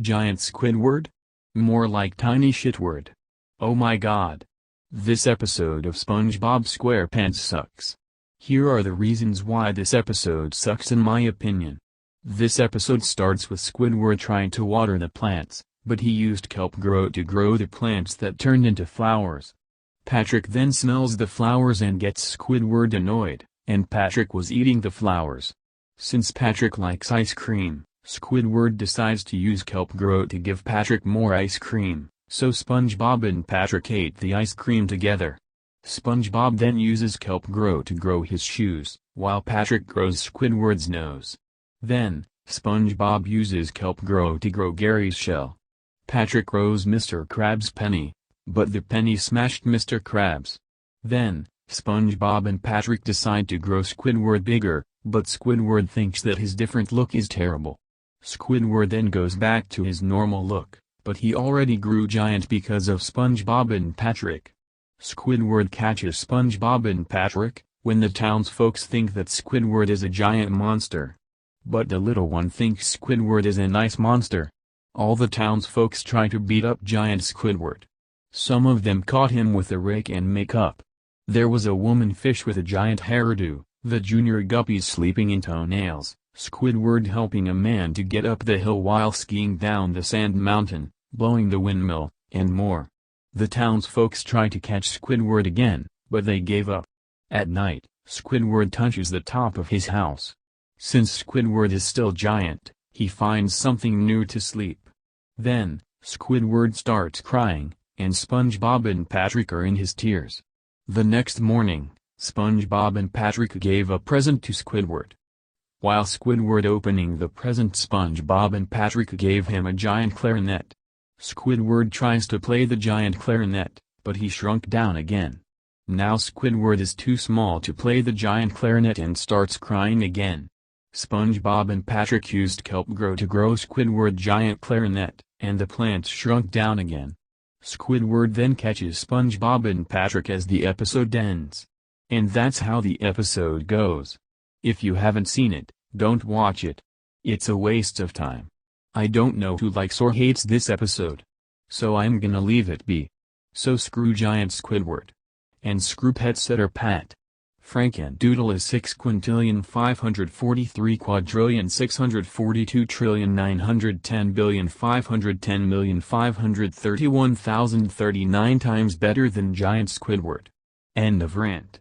Giant Squidward? More like tiny shitward. Oh my god. This episode of SpongeBob SquarePants sucks. Here are the reasons why this episode sucks in my opinion. This episode starts with Squidward trying to water the plants, but he used kelp grow to grow the plants that turned into flowers. Patrick then smells the flowers and gets Squidward annoyed, and Patrick was eating the flowers. Since Patrick likes ice cream, Squidward decides to use kelp grow to give Patrick more ice cream, so SpongeBob and Patrick ate the ice cream together. SpongeBob then uses kelp grow to grow his shoes, while Patrick grows Squidward's nose. Then, SpongeBob uses kelp grow to grow Gary's shell. Patrick grows Mr. Krabs' penny, but the penny smashed Mr. Krabs. Then, SpongeBob and Patrick decide to grow Squidward bigger, but Squidward thinks that his different look is terrible. Squidward then goes back to his normal look, but he already grew giant because of SpongeBob and Patrick. Squidward catches SpongeBob and Patrick, when the townsfolk think that Squidward is a giant monster. But the little one thinks Squidward is a nice monster. All the townsfolk try to beat up giant Squidward. Some of them caught him with a rake and makeup. There was a woman fish with a giant hairdo, the junior guppies sleeping in toenails, Squidward helping a man to get up the hill while skiing down the sand mountain, blowing the windmill, and more. The townsfolk try to catch Squidward again, but they gave up. At night, Squidward touches the top of his house. Since Squidward is still giant, he finds something new to sleep. Then, Squidward starts crying, and SpongeBob and Patrick are in his tears. The next morning, SpongeBob and Patrick gave a present to Squidward. While Squidward opening the present, SpongeBob and Patrick gave him a giant clarinet. Squidward tries to play the giant clarinet, but he shrunk down again. Now Squidward is too small to play the giant clarinet and starts crying again. SpongeBob and Patrick used kelp grow to grow Squidward giant clarinet, and the plant shrunk down again. Squidward then catches SpongeBob and Patrick as the episode ends. And that's how the episode goes. If you haven't seen it, don't watch it. It's a waste of time. I don't know who likes or hates this episode. So I'm gonna leave it be. So screw giant Squidward. And screw Pet Setter Pat. Frankendoodle is 6,543,642,910,510,531,039 times better than giant Squidward. End of rant.